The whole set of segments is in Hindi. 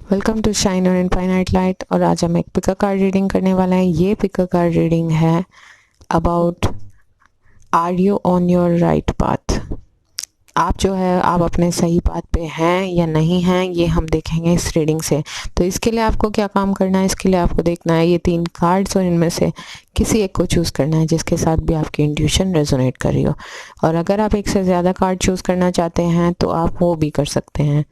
Welcome to Shine On Infinite Light. और आज हम एक पिकर कार्ड रीडिंग करने वाले हैं। ये पिकर कार्ड रीडिंग है about are you on your right path. आप जो है आप अपने सही पाथ पे हैं या नहीं हैं, ये हम देखेंगे इस रीडिंग से। तो इसके लिए आपको क्या काम करना है, इसके लिए आपको देखना है ये 3 कार्ड्स और इनमें से किसी एक को चूज़ करना है जिसके साथ भी आपकी इंट्यूशन रेजोनेट कर रही हो। और अगर आप एक से ज़्यादा कार्ड चूज़ करना चाहते हैं तो आप वो भी कर सकते हैं।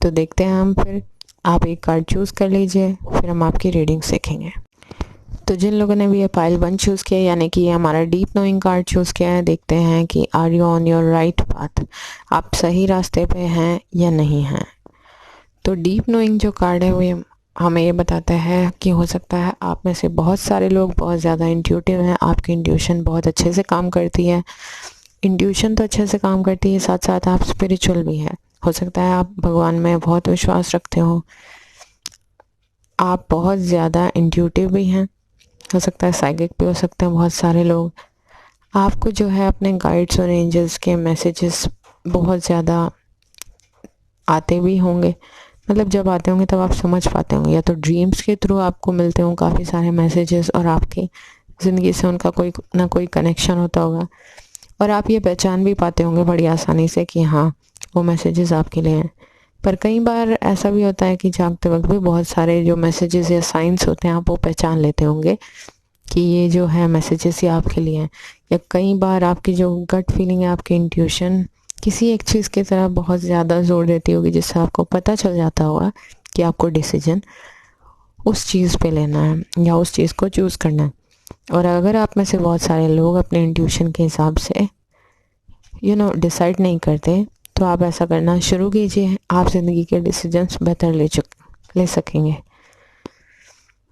तो देखते हैं हम, फिर आप एक कार्ड चूज़ कर लीजिए, फिर हम आपकी रीडिंग सीखेंगे। तो जिन लोगों ने भी ये पाइल 1 चूज़ किया, यानी कि ये हमारा डीप नोइंग कार्ड चूज़ किया है, देखते हैं कि are you on your right path, आप सही रास्ते पे हैं या नहीं हैं। तो डीप नोइंग जो कार्ड है वो हमें ये बताता है कि हो सकता है आप में से बहुत सारे लोग बहुत ज़्यादा इंट्यूटिव हैं, आपकी इंट्यूशन बहुत अच्छे से काम करती है। इंट्यूशन तो अच्छे से काम करती है, साथ साथ आप स्पिरिचुअल भी हैं। हो सकता है आप भगवान में बहुत विश्वास रखते हो, आप बहुत ज़्यादा इंट्यूटिव भी हैं, हो सकता है साइकिक भी हो सकते हैं बहुत सारे लोग। आपको जो है अपने गाइड्स और एंजल्स के मैसेजेस बहुत ज़्यादा आते भी होंगे, मतलब जब आते होंगे तब आप समझ पाते होंगे, या तो ड्रीम्स के थ्रू आपको मिलते हों काफ़ी सारे मैसेजेस और आपकी ज़िंदगी से उनका कोई ना कोई कनेक्शन होता होगा। और आप ये पहचान भी पाते होंगे बड़ी आसानी से कि हाँ वो मैसेजेस आपके लिए हैं। पर कई बार ऐसा भी होता है कि जागते वक्त भी बहुत सारे जो मैसेजेस या साइंस होते हैं आप वो पहचान लेते होंगे कि ये जो है मैसेजेस ये आपके लिए हैं। या कई बार आपकी जो गट फीलिंग है, आपकी इंट्यूशन किसी एक चीज़ की तरफ बहुत ज़्यादा जोर देती होगी, जिससे आपको पता चल जाता होगा कि आपको डिसीजन उस चीज़ पे लेना है या उस चीज़ को चूज़ करना है। और अगर आप में से बहुत सारे लोग अपने इंट्यूशन के हिसाब से डिसाइड नहीं करते, तो आप ऐसा करना शुरू कीजिए, आप ज़िंदगी के डिसीजंस बेहतर ले सकेंगे।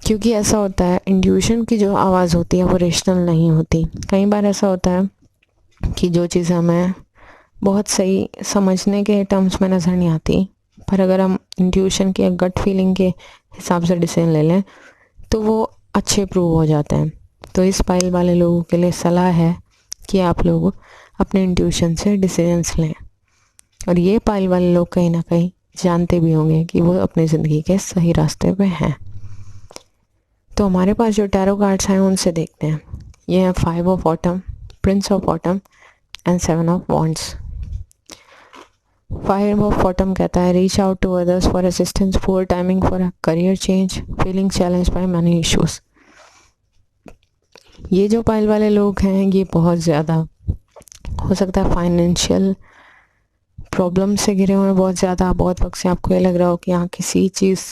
क्योंकि ऐसा होता है इंट्यूशन की जो आवाज़ होती है वो रेशनल नहीं होती। कई बार ऐसा होता है कि जो चीज़ हमें बहुत सही समझने के टर्म्स में नज़र नहीं आती, पर अगर हम इंट्यूशन की गट फीलिंग के हिसाब से डिसीजन ले लें तो वो अच्छे प्रूव हो जाते हैं। तो इस पाइल वाले लोगों के लिए सलाह है कि आप लोग अपने इंट्यूशन से डिसीजंस लें। और ये पाइल वाले लोग कहीं ना कहीं जानते भी होंगे कि वो अपनी ज़िंदगी के सही रास्ते पे हैं। तो हमारे पास जो टैरो कार्ड्स हैं उनसे देखते हैं। ये है 5 of autumn, prince of autumn and 7 of wands. 5 of autumn कहता है reach out to others for assistance, poor timing for a career change, feeling challenge by money issues. ये जो पाइल वाले लोग हैं ये बहुत ज़्यादा हो सकता है फाइनेंशियल प्रॉब्लम से घिरे हुए हैं बहुत ज़्यादा। बहुत वक्त से आपको ये लग रहा हो कि यहाँ किसी चीज़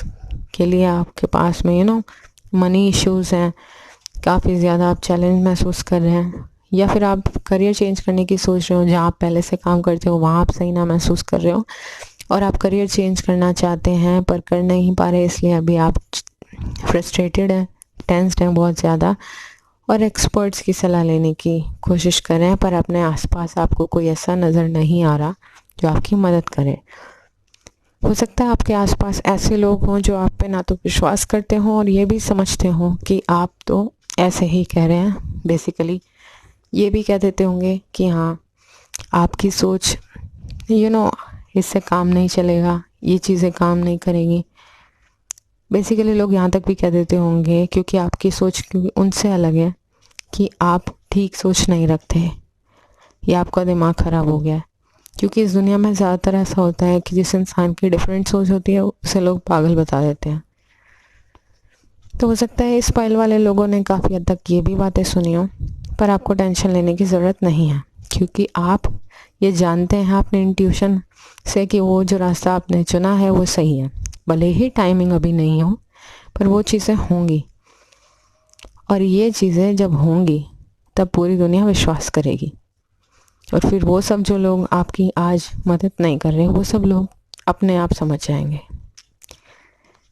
के लिए आपके पास में मनी इश्यूज़ हैं, काफ़ी ज़्यादा आप चैलेंज महसूस कर रहे हैं, या फिर आप करियर चेंज करने की सोच रहे हो, जहाँ आप पहले से काम करते हो वहाँ आप सही ना महसूस कर रहे हो और आप करियर चेंज करना चाहते हैं पर कर नहीं पा रहे, इसलिए अभी आप फ्रस्ट्रेटेड हैं, टेंस्ड हैं बहुत ज़्यादा, और एक्सपर्ट्स की सलाह लेने की कोशिश कर रहे हैं, पर अपने आसपास आपको कोई ऐसा नज़र नहीं आ रहा जो आपकी मदद करे। हो सकता है आपके आसपास ऐसे लोग हों जो आप पे ना तो विश्वास करते हों और ये भी समझते हों कि आप तो ऐसे ही कह रहे हैं। बेसिकली ये भी कह देते होंगे कि हाँ आपकी सोच इससे काम नहीं चलेगा, ये चीज़ें काम नहीं करेंगी। बेसिकली लोग यहाँ तक भी कह देते होंगे क्योंकि आपकी सोच क्योंकि उनसे अलग है कि आप ठीक सोच नहीं रखते या आपका दिमाग ख़राब हो गया है। क्योंकि इस दुनिया में ज़्यादातर ऐसा होता है कि जिस इंसान की डिफरेंट सोच होती है उसे लोग पागल बता देते हैं। तो हो सकता है इस पाइल वाले लोगों ने काफ़ी हद तक ये भी बातें सुनी हो, पर आपको टेंशन लेने की ज़रूरत नहीं है, क्योंकि आप ये जानते हैं अपने इंट्यूशन से कि वो जो रास्ता आपने चुना है वो सही है। भले ही टाइमिंग अभी नहीं हो, पर वो चीज़ें होंगी, और ये चीज़ें जब होंगी तब पूरी दुनिया विश्वास करेगी, और फिर वो सब जो लोग आपकी आज मदद नहीं कर रहे वो सब लोग अपने आप समझ जाएंगे।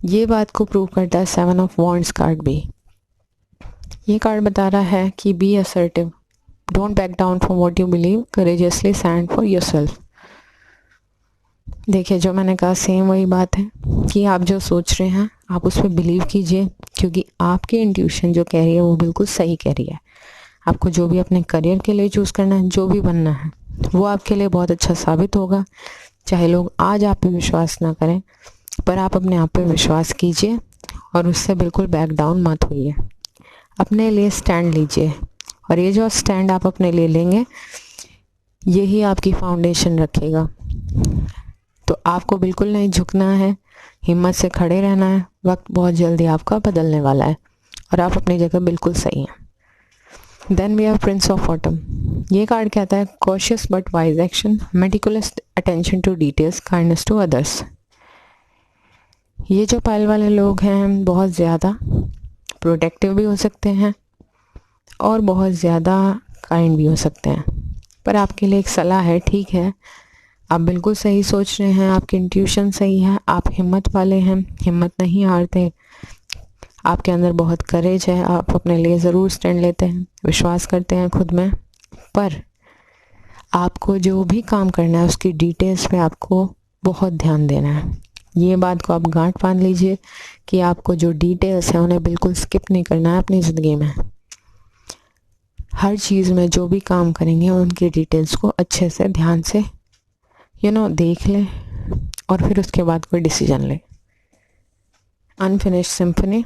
ये बात को प्रूव करता है 7 ऑफ वॉन्ड्स कार्ड भी। ये कार्ड बता रहा है कि be assertive, don't back down from what you believe, courageously stand for yourself. देखिए जो मैंने कहा सेम वही बात है कि आप जो सोच रहे हैं आप उस पर बिलीव कीजिए, क्योंकि आपकी इंट्यूशन जो कह रही है वो बिल्कुल सही कह रही है। आपको जो भी अपने करियर के लिए चूज़ करना है, जो भी बनना है, वो आपके लिए बहुत अच्छा साबित होगा। चाहे लोग आज आप पे विश्वास ना करें, पर आप अपने आप पे विश्वास कीजिए और उससे बिल्कुल बैक डाउन मत होइए। अपने लिए स्टैंड लीजिए और ये जो स्टैंड आप अपने लिए लेंगे यही आपकी फाउंडेशन रखेगा। तो आपको बिल्कुल नहीं झुकना है, हिम्मत से खड़े रहना है। वक्त बहुत जल्दी आपका बदलने वाला है और आप अपनी जगह बिल्कुल सही हैं। Then we have prince of autumn. ये कार्ड कहता है cautious but wise action, meticulous attention to details, kindness to others. ये जो पाइल वाले लोग हैं बहुत ज़्यादा प्रोटेक्टिव भी हो सकते हैं और बहुत ज़्यादा काइंड भी हो सकते हैं। पर आपके लिए एक सलाह है, ठीक है आप बिल्कुल सही सोच रहे हैं, आपकी इंट्यूशन सही है, आप हिम्मत वाले हैं, हिम्मत नहीं हारते, आपके अंदर बहुत करेज है, आप अपने लिए ज़रूर स्टैंड लेते हैं, विश्वास करते हैं खुद में। पर आपको जो भी काम करना है उसकी डिटेल्स पे आपको बहुत ध्यान देना है। ये बात को आप गांठ बांध लीजिए कि आपको जो डिटेल्स हैं उन्हें बिल्कुल स्किप नहीं करना है अपनी ज़िंदगी में। हर चीज़ में जो भी काम करेंगे उनकी डिटेल्स को अच्छे से ध्यान से देख लें और फिर उसके बाद कोई डिसीजन लें। Unfinished symphony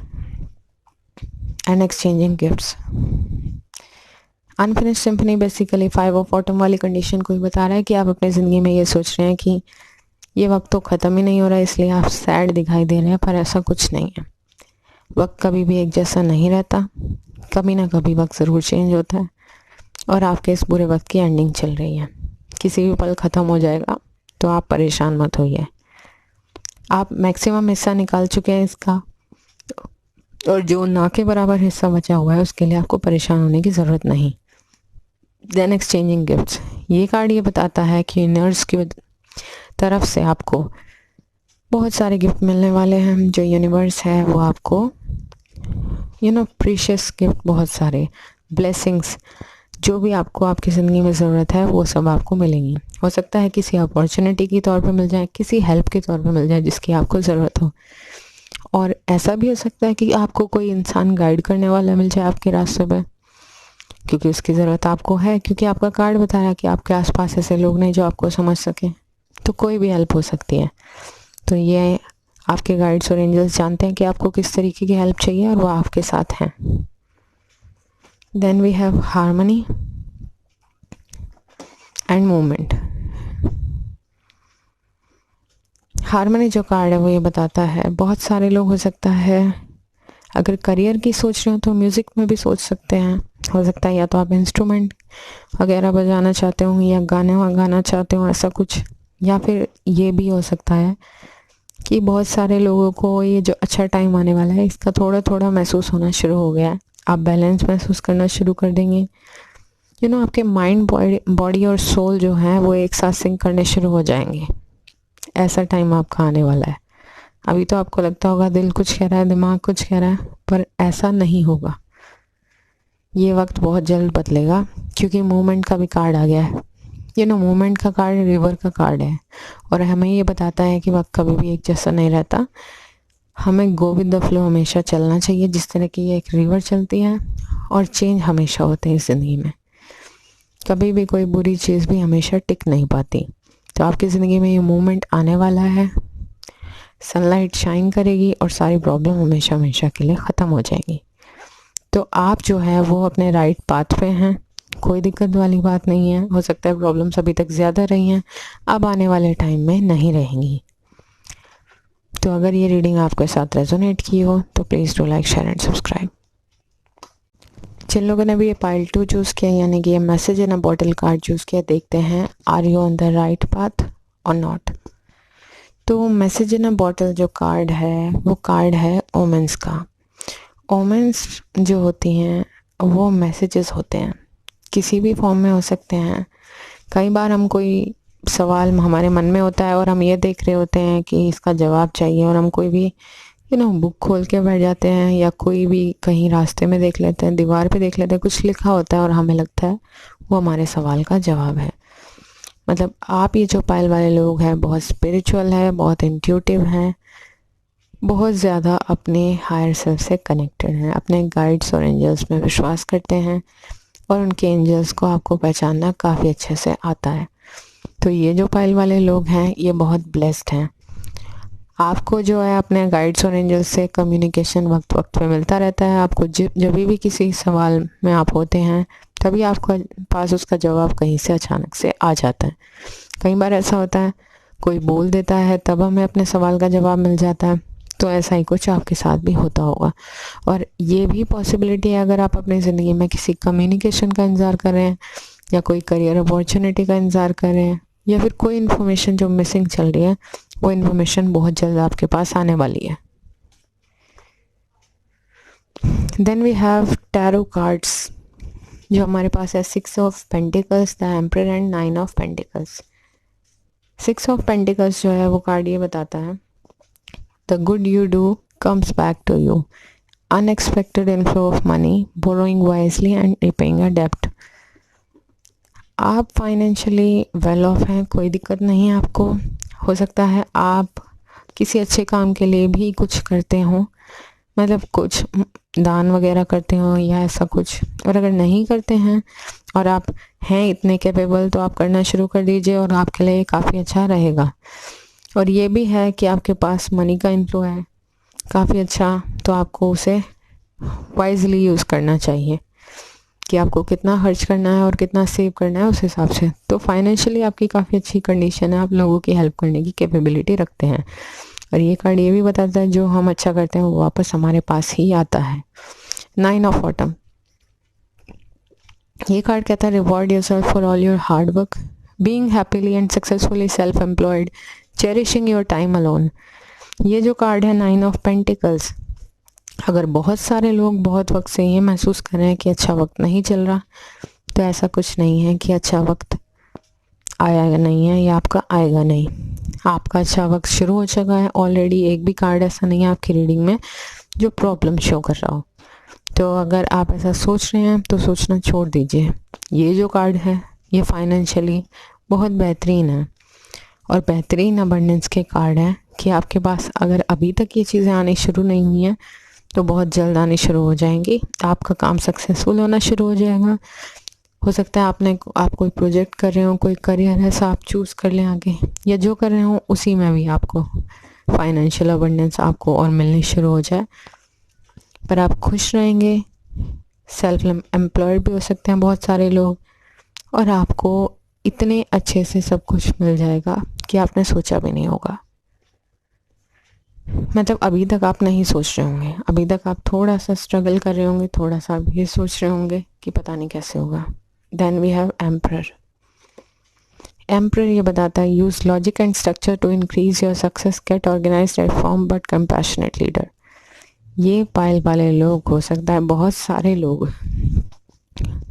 and exchanging gifts. Unfinished symphony basically 5 of autumn वाली कंडीशन को ही बता रहा है कि आप अपनी ज़िंदगी में ये सोच रहे हैं कि ये वक्त तो ख़त्म ही नहीं हो रहा है इसलिए आप सैड दिखाई दे रहे हैं, पर ऐसा कुछ नहीं है। वक्त कभी भी एक जैसा नहीं रहता, कभी ना कभी वक्त ज़रूर चेंज होता है और आपके इस बुरे वक्त की एंडिंग चल रही है। किसी भी पल ख़त्म हो जाएगा, तो आप परेशान मत होइए। आप मैक्सिमम हिस्सा निकाल चुके हैं इसका और जो ना के बराबर हिस्सा बचा हुआ है उसके लिए आपको परेशान होने की ज़रूरत नहीं। Then exchanging gifts. ये कार्ड ये बताता है कि यूनिवर्स की तरफ से आपको बहुत सारे गिफ्ट मिलने वाले हैं। जो यूनिवर्स है वो आपको प्रीशियस गिफ्ट, बहुत सारे ब्लेसिंग्स, जो भी आपको आपकी ज़िंदगी में ज़रूरत है वो सब आपको मिलेंगी। हो सकता है किसी अपॉर्चुनिटी के तौर पे मिल जाए, किसी हेल्प के तौर पे मिल जाए जिसकी आपको ज़रूरत हो, और ऐसा भी हो सकता है कि आपको कोई इंसान गाइड करने वाला मिल जाए आपके रास्ते पे, क्योंकि उसकी ज़रूरत आपको है, क्योंकि आपका कार्ड बता रहा है कि आपके आसपास ऐसे लोग नहीं जो आपको समझ सकें। तो कोई भी हेल्प हो सकती है। तो ये आपके गाइड्स और एंजल्स जानते हैं कि आपको किस तरीके की हेल्प चाहिए और वो आपके साथ हैं। Then we have harmony and movement. Harmony जो कार्ड है वो ये बताता है, बहुत सारे लोग हो सकता है अगर करियर की सोच रहे हो तो म्यूज़िक में भी सोच सकते हैं। हो सकता है या तो आप इंस्ट्रूमेंट वगैरह बजाना चाहते हो या गाने गाना चाहते हो, ऐसा कुछ। या फिर ये भी हो सकता है कि बहुत सारे लोगों को ये जो अच्छा टाइम आने वाला है इसका थोड़ा थोड़ा महसूस होना शुरू हो गया है। आप बैलेंस महसूस करना शुरू कर देंगे। आपके माइंड, बॉडी और सोल जो है वो एक साथ सिंक करने शुरू हो जाएंगे। ऐसा टाइम आपका आने वाला है। अभी तो आपको लगता होगा दिल कुछ कह रहा है, दिमाग कुछ कह रहा है, पर ऐसा नहीं होगा। ये वक्त बहुत जल्द बदलेगा क्योंकि मूवमेंट का भी कार्ड आ गया है। मूवमेंट का कार्ड रिवर का कार्ड है और हमें ये बताता है कि वक्त कभी भी एक जैसा नहीं रहता। हमें गो विद द फ्लो हमेशा चलना चाहिए, जिस तरह की ये एक रिवर चलती है, और चेंज हमेशा होते हैं ज़िंदगी में। कभी भी कोई बुरी चीज़ भी हमेशा टिक नहीं पाती। तो आपकी ज़िंदगी में ये मूवमेंट आने वाला है। सनलाइट शाइन करेगी और सारी प्रॉब्लम हमेशा हमेशा के लिए ख़त्म हो जाएगी। तो आप जो है वो अपने राइट पाथ पे हैं, कोई दिक्कत वाली बात नहीं है। हो सकता है प्रॉब्लम्स अभी तक ज़्यादा रही हैं, अब आने वाले टाइम में नहीं रहेंगी। तो अगर ये रीडिंग आपके साथ रेजोनेट की हो तो please do like, share and subscribe. जिन लोगों ने भी ये पाइल 2 चूज़ किया, यानी कि ये message in a bottle card choose किया, देखते हैं are you on the right path और नॉट। तो मैसेज इन अ बॉटल जो कार्ड है वो कार्ड है ओमेंस का। ओमेंस जो होती हैं वो मैसेजेस होते हैं, किसी भी फॉर्म में हो सकते हैं। कई बार हम कोई सवाल हमारे मन में होता है और हम ये देख रहे होते हैं कि इसका जवाब चाहिए, और हम कोई भी बुक खोल के बैठ जाते हैं या कोई भी कहीं रास्ते में देख लेते हैं, दीवार पे देख लेते हैं, कुछ लिखा होता है और हमें लगता है वो हमारे सवाल का जवाब है। मतलब आप ये जो पाइल वाले लोग हैं बहुत स्पिरिचुअल है, बहुत इंट्यूटिव हैं, बहुत ज़्यादा अपने हायर सेल्फ से कनेक्टेड हैं, अपने गाइड्स और एंजल्स में विश्वास करते हैं और उनके एंजल्स को आपको पहचानना काफ़ी अच्छे से आता है। तो ये जो पाइल वाले लोग हैं ये बहुत ब्लेस्ड हैं। आपको जो है अपने गाइड्स और एंजल्स से कम्युनिकेशन वक्त वक्त पे मिलता रहता है। आपको जब भी किसी सवाल में आप होते हैं तभी आपके पास उसका जवाब कहीं से अचानक से आ जाता है। कई बार ऐसा होता है कोई बोल देता है तब हमें अपने सवाल का जवाब मिल जाता है। तो ऐसा ही कुछ आपके साथ भी होता होगा। और ये भी पॉसिबिलिटी है अगर आप अपनी ज़िंदगी में किसी कम्युनिकेशन का इंतज़ार कर रहे हैं या कोई करियर अपॉर्चुनिटी का इंतज़ार कर रहे हैं या फिर कोई इन्फॉर्मेशन जो मिसिंग चल रही है वो इन्फॉर्मेशन बहुत जल्द आपके पास आने वाली है। Then we have tarot cards जो हमारे पास है 6 of pentacles, the emperor and 9 of pentacles. 6 of pentacles जो है वो कार्ड ये बताता है the good you do comes back to you, unexpected inflow of money, borrowing wisely and repaying a डेब्ट। आप फाइनेंशियली वेल ऑफ हैं, कोई दिक्कत नहीं है आपको। हो सकता है आप किसी अच्छे काम के लिए भी कुछ करते हो, मतलब कुछ दान वगैरह करते हो या ऐसा कुछ। और अगर नहीं करते हैं और आप हैं इतने कैपेबल तो आप करना शुरू कर दीजिए और आपके लिए काफ़ी अच्छा रहेगा। और ये भी है कि आपके पास मनी का इन्फ्लो है काफ़ी अच्छा, तो आपको उसे वाइजली यूज़ करना चाहिए कि आपको कितना खर्च करना है और कितना सेव करना है उस हिसाब से। तो फाइनेंशियली आपकी काफ़ी अच्छी कंडीशन है, आप लोगों की हेल्प करने की कैपेबिलिटी रखते हैं। और ये कार्ड ये भी बताता है जो हम अच्छा करते हैं वो वापस हमारे पास ही आता है। 9 ऑफ ऑटम, ये कार्ड कहता है reward yourself for all your hard work, being happily and successfully self employed, cherishing your time alone. ये जो कार्ड है 9 ऑफ पेंटिकल्स, अगर बहुत सारे लोग बहुत वक्त से ये महसूस कर रहे हैं कि अच्छा वक्त नहीं चल रहा, तो ऐसा कुछ नहीं है कि अच्छा वक्त आया नहीं है या आपका आएगा नहीं। आपका अच्छा वक्त शुरू हो चुका है ऑलरेडी। एक भी कार्ड ऐसा नहीं है आपकी रीडिंग में जो प्रॉब्लम शो कर रहा हो। तो अगर आप ऐसा सोच रहे हैं तो सोचना छोड़ दीजिए। ये जो कार्ड है ये फाइनेंशियली बहुत बेहतरीन है और बेहतरीन अबंडेंस के कार्ड है कि आपके पास अगर अभी तक ये चीज़ें आनी शुरू नहीं हुई हैं तो बहुत जल्द आनी शुरू हो जाएंगी। आपका काम सक्सेसफुल होना शुरू हो जाएगा। हो सकता है आप कोई प्रोजेक्ट कर रहे हो, कोई करियर है सा आप चूज़ कर लें आगे, या जो कर रहे हो उसी में भी आपको फाइनेंशियल अबंडेंस आपको और मिलनी शुरू हो जाए। पर आप खुश रहेंगे, सेल्फ एम्प्लॉयड भी हो सकते हैं बहुत सारे लोग, और आपको इतने अच्छे से सब कुछ मिल जाएगा कि आपने सोचा भी नहीं होगा। मतलब अभी तक आप नहीं सोच रहे होंगे, अभी तक आप थोड़ा सा स्ट्रगल कर रहे होंगे, थोड़ा सा आप ये सोच रहे होंगे कि पता नहीं कैसे होगा। Then we have emperor. Emperor ये बताता है use logic and structure to increase your success, get organised, reform but compassionate leader. ये पायल वाले लोग, हो सकता है बहुत सारे लोग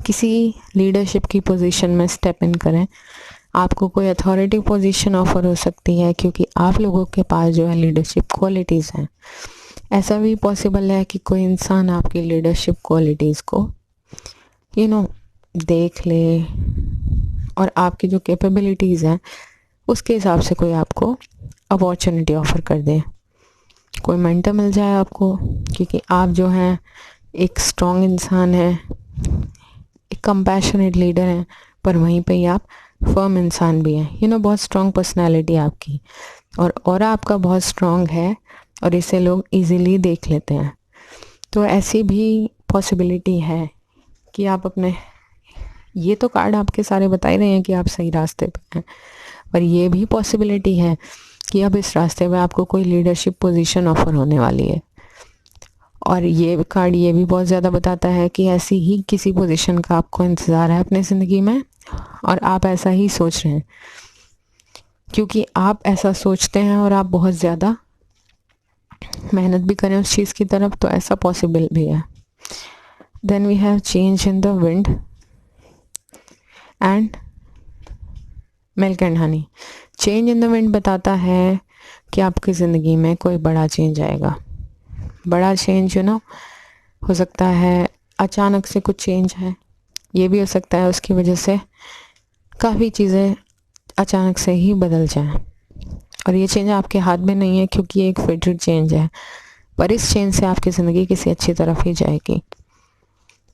किसी लीडरशिप की पोजीशन में स्टेप इन करें। आपको कोई अथॉरिटी पोजीशन ऑफर हो सकती है क्योंकि आप लोगों के पास जो है लीडरशिप क्वालिटीज़ हैं। ऐसा भी पॉसिबल है कि कोई इंसान आपकी लीडरशिप क्वालिटीज़ को देख ले और आपकी जो कैपेबिलिटीज़ हैं उसके हिसाब से कोई आपको अपॉर्चुनिटी ऑफ़र कर दे। कोई मेंटर मिल जाए आपको क्योंकि आप जो हैं एक स्ट्रॉन्ग इंसान हैं, एक कंपैशनेट लीडर हैं, पर वहीं पे ही आप फर्म इंसान भी हैं। बहुत स्ट्रॉन्ग पर्सनालिटी है आपकी और आपका बहुत स्ट्रॉन्ग है और इसे लोग इजीली देख लेते हैं। तो ऐसी भी पॉसिबिलिटी है कि आप अपने, ये तो कार्ड आपके सारे बता ही रहे हैं कि आप सही रास्ते पे हैं, पर ये भी पॉसिबिलिटी है कि अब इस रास्ते में आपको कोई लीडरशिप पोजीशन ऑफर होने वाली है। और ये कार्ड ये भी बहुत ज़्यादा बताता है कि ऐसी ही किसी पोजीशन का आपको इंतज़ार है अपनी ज़िंदगी में और आप ऐसा ही सोच रहे हैं क्योंकि आप ऐसा सोचते हैं और आप बहुत ज़्यादा मेहनत भी करें उस चीज़ की तरफ, तो ऐसा पॉसिबल भी है। Then we have change in the wind and milk and honey. Change in the wind बताता है कि आपकी ज़िंदगी में कोई बड़ा चेंज आएगा। बड़ा चेंज हो सकता है अचानक से कुछ चेंज है, ये भी हो सकता है उसकी वजह से काफ़ी चीज़ें अचानक से ही बदल जाएं। और ये चेंज आपके हाथ में नहीं है क्योंकि ये एक फेटेड चेंज है, पर इस चेंज से आपकी ज़िंदगी किसी अच्छी तरफ ही जाएगी।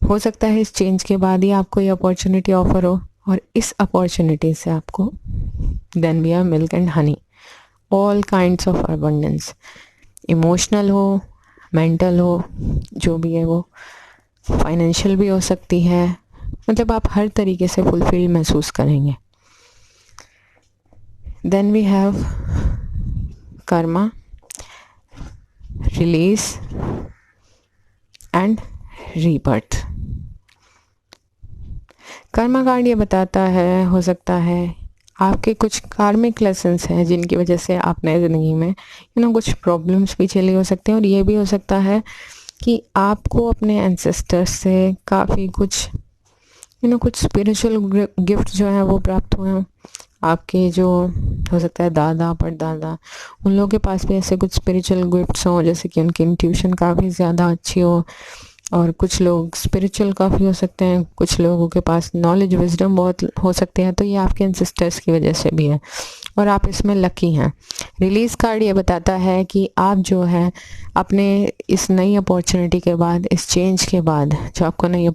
हो सकता है इस चेंज के बाद ही आपको ये अपॉर्चुनिटी ऑफर हो और इस अपॉर्चुनिटी से आपको देन भी milk and Honey, all kinds of abundance, emotional हो, मेंटल हो, जो भी है वो, फाइनेंशियल भी हो सकती है, मतलब आप हर तरीके से फुलफिल महसूस करेंगे। Then we have karma, release and rebirth. Karma card ये बताता है, हो सकता है आपके कुछ कार्मिक लेसन्स हैं जिनकी वजह से आपने ज़िंदगी में कुछ प्रॉब्लम्स भी झेली हो सकते हैं, और ये भी हो सकता है कि आपको अपने एंसेस्टर्स से काफ़ी कुछ कुछ स्पिरिचुअल गिफ्ट जो है वो प्राप्त हुए हों। आपके जो हो सकता है दादा परदादा, उन लोगों के पास भी ऐसे कुछ स्पिरिचुअल गिफ्ट्स हों, जैसे कि उनकी इंट्यूशन काफ़ी ज़्यादा अच्छी हो, और कुछ लोग स्पिरिचुअल काफ़ी हो सकते हैं, कुछ लोगों के पास नॉलेज विजडम बहुत हो सकते हैं। तो ये आपके एंसेस्टर्स की वजह से भी है, और आप इसमें लकी हैं। रिलीज़ कार्ड ये बताता है कि आप जो है अपने इस नई अपॉर्चुनिटी के बाद, इस चेंज के बाद, जो आपको नई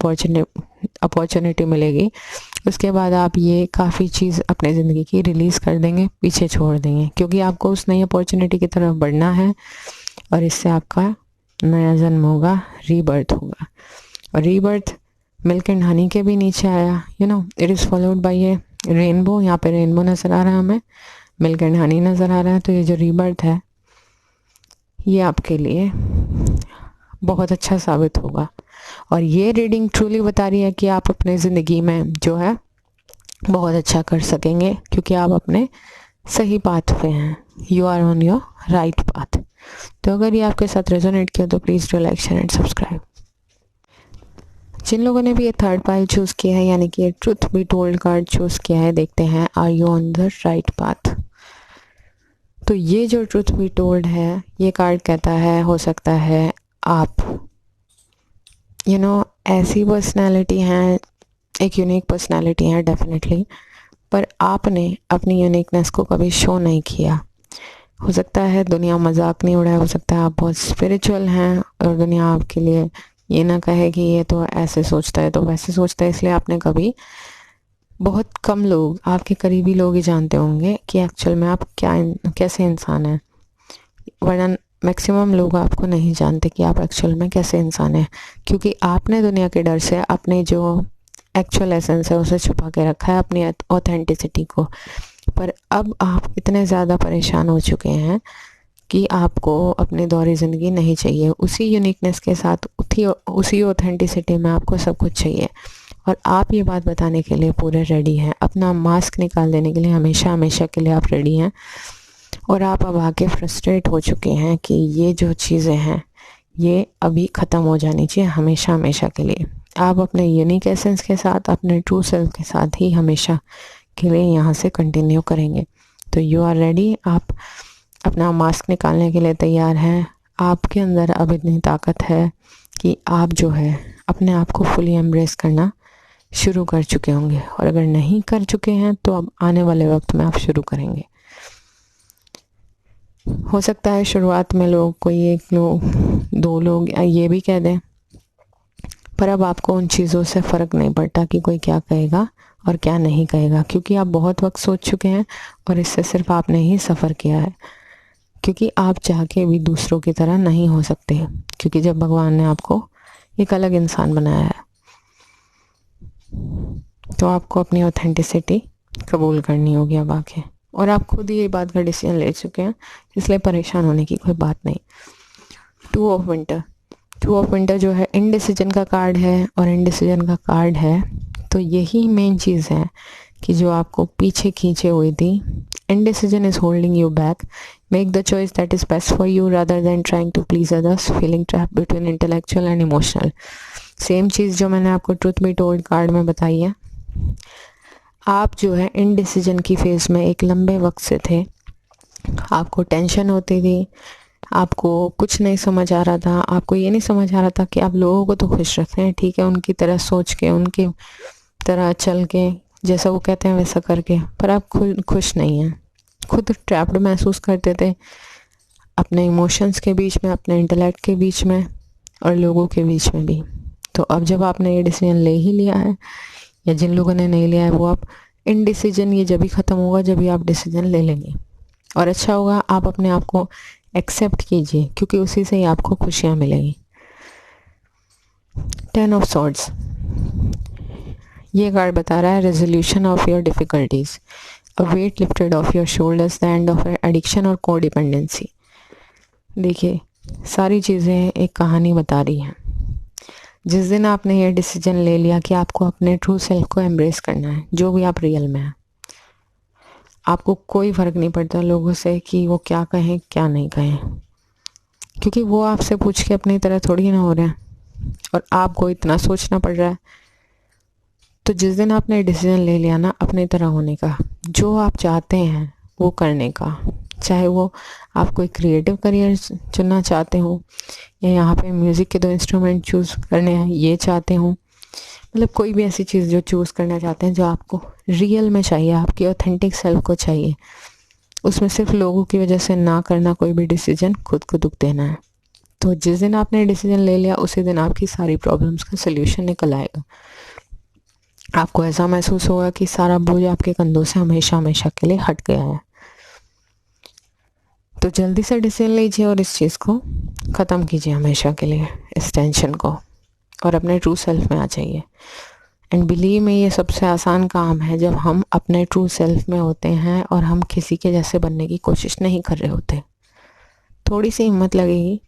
अपॉर्चुनिटी मिलेगी, उसके बाद आप ये काफ़ी चीज़ अपने ज़िंदगी की रिलीज़ कर देंगे, पीछे छोड़ देंगे, क्योंकि आपको उस नई अपॉर्चुनिटी की तरफ बढ़ना है, और इससे आपका नया जन्म होगा, रीबर्थ होगा। और रीबर्थ मिल्क एंड हनी के भी नीचे आया, इट इज़ फॉलोड बाय ये रेनबो। यहाँ पे रेनबो नज़र आ रहा है हमें, मिल्क एंड हनी नज़र आ रहा है। तो ये जो रीबर्थ है ये आपके लिए बहुत अच्छा साबित होगा, और ये रीडिंग ट्रूली बता रही है कि आप अपने ज़िंदगी में जो है बहुत अच्छा कर सकेंगे, क्योंकि आप अपने सही पाथ पे हैं, you are on your right path. तो अगर ये आपके साथ रेजोनेट किया तो please do like, share and subscribe. जिन लोगों ने भी ये थर्ड पाइल चूज़ किया है, यानी कि ये truth be told card choose किया है, देखते हैं are you on the right path. तो ये जो ट्रुथ बी टोल्ड है, ये कार्ड कहता है, हो सकता है आप ऐसी पर्सनैलिटी हैं, एक यूनिक पर्सनैलिटी है डेफिनेटली, पर आपने अपनी यूनिकनेस को कभी शो नहीं किया। हो सकता है दुनिया मजाक नहीं उड़ाए, हो सकता है आप बहुत स्पिरिचुअल हैं और दुनिया आपके लिए ये ना कहे कि ये तो ऐसे सोचता है तो वैसे सोचता है, इसलिए आपने कभी, बहुत कम लोग, आपके करीबी लोग ही जानते होंगे कि एक्चुअल में आप कैसे इंसान हैं, वरना मैक्सिमम लोग आपको नहीं जानते कि आप एक्चुअल में कैसे इंसान हैं, क्योंकि आपने दुनिया के डर से अपने जो एक्चुअल एसेंस है उसे छुपा के रखा है, अपनी ऑथेंटिसिटी को। पर अब आप इतने ज़्यादा परेशान हो चुके हैं कि आपको अपनी दौरी ज़िंदगी नहीं चाहिए, उसी यूनिकनेस के साथ, उसी ऑथेंटिसिटी में आपको सब कुछ चाहिए, और आप ये बात बताने के लिए पूरे रेडी हैं, अपना मास्क निकाल देने के लिए हमेशा हमेशा के लिए आप रेडी हैं। और आप अब आके फ्रस्ट्रेट हो चुके हैं कि ये जो चीज़ें हैं ये अभी ख़त्म हो जानी चाहिए, हमेशा हमेशा के लिए। आप अपने यूनिक एसेंस के साथ, अपने ट्रू सेल्फ के साथ ही हमेशा के लिए यहाँ से कंटिन्यू करेंगे। तो यू आर रेडी, आप अपना मास्क निकालने के लिए तैयार हैं। आपके अंदर अब इतनी ताकत है कि आप जो है अपने आप को फुली एम्ब्रेस करना शुरू कर चुके होंगे, और अगर नहीं कर चुके हैं तो अब आने वाले वक्त में आप शुरू करेंगे। हो सकता है शुरुआत में लोग, कोई एक लोग, दो लोग ये भी कह दें, पर अब आपको उन चीज़ों से फ़र्क नहीं पड़ता कि कोई क्या कहेगा और क्या नहीं कहेगा, क्योंकि आप बहुत वक्त सोच चुके हैं, और इससे सिर्फ आपने ही सफ़र किया है, क्योंकि आप चाह के भी दूसरों की तरह नहीं हो सकते, क्योंकि जब भगवान ने आपको एक अलग इंसान बनाया है, तो आपको अपनी ऑथेंटिसिटी कबूल करनी होगी अब आके, और आप खुद ही ये बात का डिसीजन ले चुके हैं, इसलिए परेशान होने की कोई बात नहीं। टू ऑफ विंटर जो है इनडिसीजन का कार्ड है, और इनडिसीजन का कार्ड है तो यही मेन चीज़ है कि जो आपको पीछे खींचे हुई थी, indecision is holding you back. Make the choice that is best for you rather than trying to please others, feeling trap between intellectual and emotional. Same चीज़ जो मैंने आपको ट्रुथ बी टोल्ड कार्ड में बताई है। आप जो है इनडिसीजन की फेज़ में एक लंबे वक्त से थे, आपको टेंशन होती थी, आपको कुछ नहीं समझ आ रहा था, आपको ये नहीं समझ आ रहा था कि आप लोगों को तो खुश रखते हैं, ठीक है, उनकी तरह सोच के, उनकी तरह चल के, जैसा वो कहते हैं वैसा करके, पर आप खुद खुश नहीं हैं, खुद ट्रैप्ड महसूस करते थे अपने इमोशंस के बीच में, अपने इंटेलेक्ट के बीच में, और लोगों के बीच में भी। तो अब जब आपने ये डिसीजन ले ही लिया है, या जिन लोगों ने नहीं लिया है वो, आप इनडिसीजन ये जब भी ख़त्म होगा जब भी आप डिसीजन ले लेंगे, और अच्छा होगा आप अपने आप को एक्सेप्ट कीजिए, क्योंकि उसी से ही आपको खुशियाँ मिलेंगी। 10 ऑफ सॉर्ड्स, ये कार्ड बता रहा है resolution of your difficulties, a weight lifted off your shoulders, the end of addiction और कोडिपेंडेंसी। देखिए, सारी चीज़ें एक कहानी बता रही हैं। जिस दिन आपने ये डिसीजन ले लिया कि आपको अपने ट्रू सेल्फ को एम्ब्रेस करना है, जो भी आप रियल में हैं, आपको कोई फ़र्क नहीं पड़ता लोगों से कि वो क्या कहें क्या नहीं कहें, क्योंकि वो आपसे पूछ के अपनी तरह थोड़ी ना हो रहे हैं और आपको इतना सोचना पड़ रहा है। तो जिस दिन आपने डिसीजन ले लिया ना अपनी तरह होने का, जो आप चाहते हैं वो करने का, चाहे वो आप कोई क्रिएटिव करियर चुनना चाहते हो या यहाँ पे म्यूज़िक के 2 इंस्ट्रूमेंट चूज़ करने हैं ये चाहते हो, मतलब कोई भी ऐसी चीज़ जो चूज़ करना चाहते हैं जो आपको रियल में चाहिए, आपकी ऑथेंटिक सेल्फ को चाहिए, उसमें सिर्फ लोगों की वजह से ना करना कोई भी डिसीजन खुद को दुख देना है। तो जिस दिन आपने डिसीजन ले लिया उसी दिन आपकी सारी प्रॉब्लम्स का सोल्यूशन निकल आएगा। आपको ऐसा महसूस होगा कि सारा बोझ आपके कंधों से हमेशा हमेशा के लिए हट गया है। तो जल्दी से डिसीजन लीजिए और इस चीज़ को ख़त्म कीजिए हमेशा के लिए, इस टेंशन को, और अपने ट्रू सेल्फ में आ जाइए। एंड बिलीव में ये सबसे आसान काम है जब हम अपने ट्रू सेल्फ में होते हैं और हम किसी के जैसे बनने की कोशिश नहीं कर रहे होते। थोड़ी सी हिम्मत लगेगी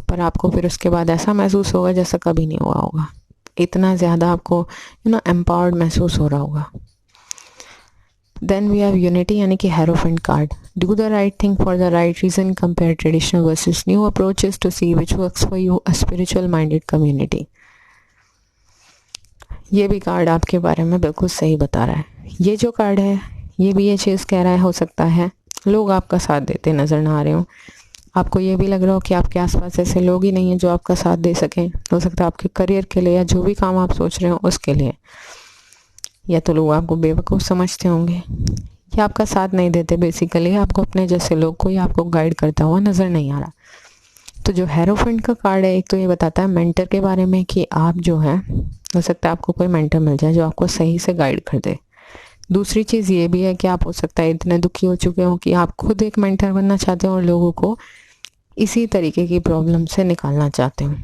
पर आपको फिर उसके बाद ऐसा महसूस होगा जैसा कभी नहीं हुआ होगा, इतना ज़्यादा आपको एम्पावर्ड महसूस हो रहा होगा। देन वी हैव यूनिटी, यानी कि hierophant card. Do the right thing for the right reason, compare traditional versus new approaches to see which works for you, a spiritual minded community. ये भी कार्ड आपके बारे में बिल्कुल सही बता रहा है। ये जो कार्ड है ये भी ये चीज़ कह रहा है, हो सकता है लोग आपका साथ देते नज़र ना आ रहे हो, आपको ये भी लग रहा हो कि आपके आसपास ऐसे लोग ही नहीं हैं जो आपका साथ दे सकें, हो सकता है आपके करियर के लिए या जो भी काम आप सोच रहे हो उसके लिए, या तो लोग आपको बेवकूफ़ समझते होंगे या आपका साथ नहीं देते, बेसिकली आपको अपने जैसे लोग कोई आपको गाइड करता हुआ नज़र नहीं आ रहा। तो जो हेरोफेंट का कार्ड है, एक तो ये बताता है मेंटर के बारे में कि आप जो है, हो सकता है आपको कोई मेंटर मिल जाए जो आपको सही से गाइड कर दे। दूसरी चीज़ ये भी है कि आप हो सकता है इतने दुखी हो चुके हो कि आप खुद एक मेंटर बनना चाहते हो और लोगों को इसी तरीके की प्रॉब्लम से निकालना चाहते हो।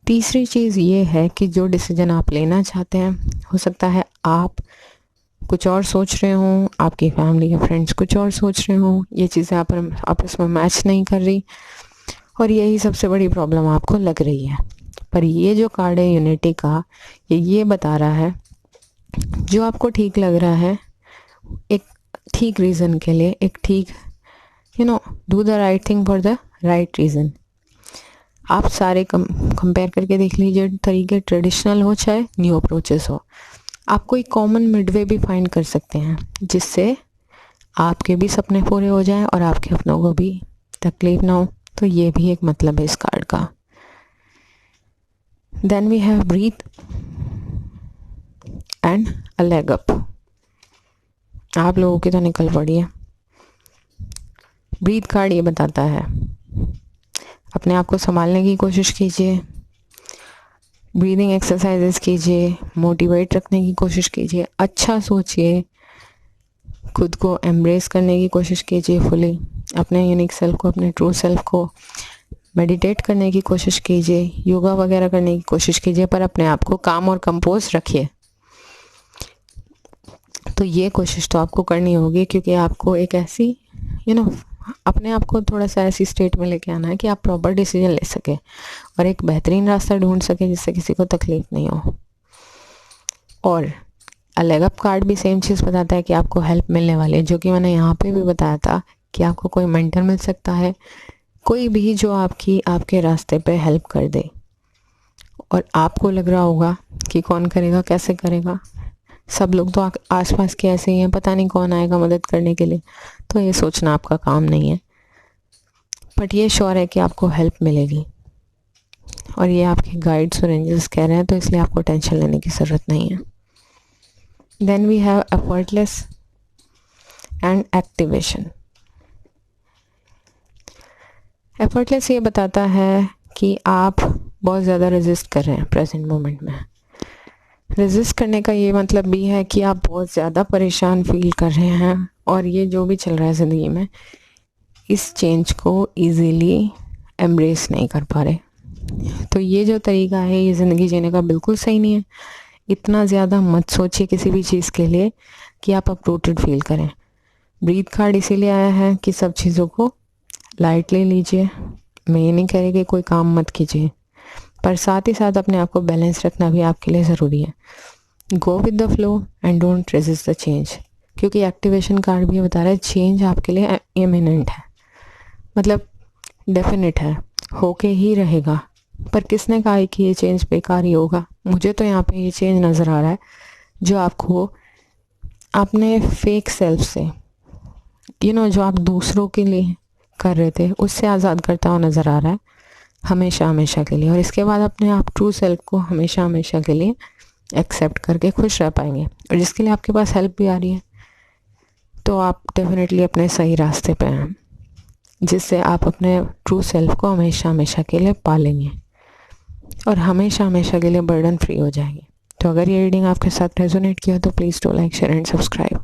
तीसरी चीज़ ये है कि जो डिसीजन आप लेना चाहते हैं, हो सकता है आप कुछ और सोच रहे हो, आपकी फैमिली या फ्रेंड्स कुछ और सोच रहे हो, ये चीज़ें आपस में मैच नहीं कर रही और यही सबसे बड़ी प्रॉब्लम आपको लग रही है। पर ये जो कार्ड है यूनिटी का, ये बता रहा है जो आपको ठीक लग रहा है, एक ठीक रीज़न के लिए, एक ठीक do the right thing for the right reason. आप सारे कंपेयर करके देख लीजिए तरीके, ट्रेडिशनल हो चाहे न्यू अप्रोचेस हो, आप कोई कॉमन मिडवे भी फाइंड कर सकते हैं जिससे आपके भी सपने पूरे हो जाएं और आपके अपनों को भी तकलीफ ना हो। तो ये भी एक मतलब है इस कार्ड का। Then we have breath and a leg up. आप लोगों की तो निकल पड़ी है। ब्रीथ कार्ड ये बताता है अपने आप को संभालने की कोशिश कीजिए, ब्रीदिंग एक्सरसाइजेस कीजिए, मोटिवेट रखने की कोशिश कीजिए, अच्छा सोचिए, खुद को एम्ब्रेस करने की कोशिश कीजिए फुली, अपने यूनिक सेल्फ को, अपने ट्रू सेल्फ को मेडिटेट करने की कोशिश कीजिए, योगा वगैरह करने की कोशिश कीजिए, पर अपने आप को काम और कंपोज रखिए। तो ये कोशिश तो आपको करनी होगी क्योंकि आपको एक ऐसी अपने आप को थोड़ा सा ऐसी स्टेट में लेके आना है कि आप प्रॉपर डिसीजन ले सके और एक बेहतरीन रास्ता ढूंढ सके जिससे किसी को तकलीफ नहीं हो। और लेग अप कार्ड भी सेम चीज़ बताता है कि आपको हेल्प मिलने वाली है, जो कि मैंने यहाँ पे भी बताया था कि आपको कोई मेंटर मिल सकता है, कोई भी जो आपके रास्ते पे हेल्प कर दे। और आपको लग रहा होगा कि कौन करेगा, कैसे करेगा, सब लोग तो आसपास के ऐसे ही हैं, पता नहीं कौन आएगा मदद करने के लिए। तो ये सोचना आपका काम नहीं है, बट ये श्योर है कि आपको हेल्प मिलेगी और ये आपके गाइड्स और एंजल्स कह रहे हैं, तो इसलिए आपको टेंशन लेने की ज़रूरत नहीं है। Then we have effortless and activation. Effortless ये बताता है कि आप बहुत ज़्यादा रेजिस्ट कर रहे हैं प्रेजेंट मोमेंट में, रेजिस्ट करने का ये मतलब भी है कि आप बहुत ज़्यादा परेशान फील कर रहे हैं और ये जो भी चल रहा है ज़िंदगी में, इस चेंज को इजीली एम्ब्रेस नहीं कर पा रहे। तो ये जो तरीका है ये ज़िंदगी जीने का बिल्कुल सही नहीं है। इतना ज़्यादा मत सोचिए किसी भी चीज़ के लिए कि आप अपरूटेड फील करें। ब्रीथ कार्ड इसीलिए आया है कि सब चीज़ों को लाइटली लीजिए। मैं ये नहीं कह रही कि कोई काम मत कीजिए, पर साथ ही साथ अपने आप को बैलेंस रखना भी आपके लिए ज़रूरी है। Go with the flow and don't resist the change, क्योंकि एक्टिवेशन कार्ड भी बता रहा है चेंज आपके लिए इमिनेंट है, मतलब डेफिनेट है, होके ही रहेगा। पर किसने कहा है कि ये चेंज बेकार ही होगा? मुझे तो यहाँ पे ये चेंज नज़र आ रहा है जो आपको अपने फेक सेल्फ से, जो आप दूसरों के लिए कर रहे थे, उससे आज़ाद करता हुआ नज़र आ रहा है हमेशा हमेशा के लिए। और इसके बाद अपने आप ट्रू सेल्फ को हमेशा हमेशा के लिए एक्सेप्ट करके खुश रह पाएंगे। और जिसके लिए आपके पास हेल्प भी आ रही है, तो आप डेफिनेटली अपने सही रास्ते पे हैं, जिससे आप अपने ट्रू सेल्फ को हमेशा हमेशा के लिए पालेंगे और हमेशा हमेशा के लिए बर्डन फ्री हो जाएंगे। तो अगर ये रीडिंग आपके साथ रेजोनेट किया तो please do like, share and subscribe.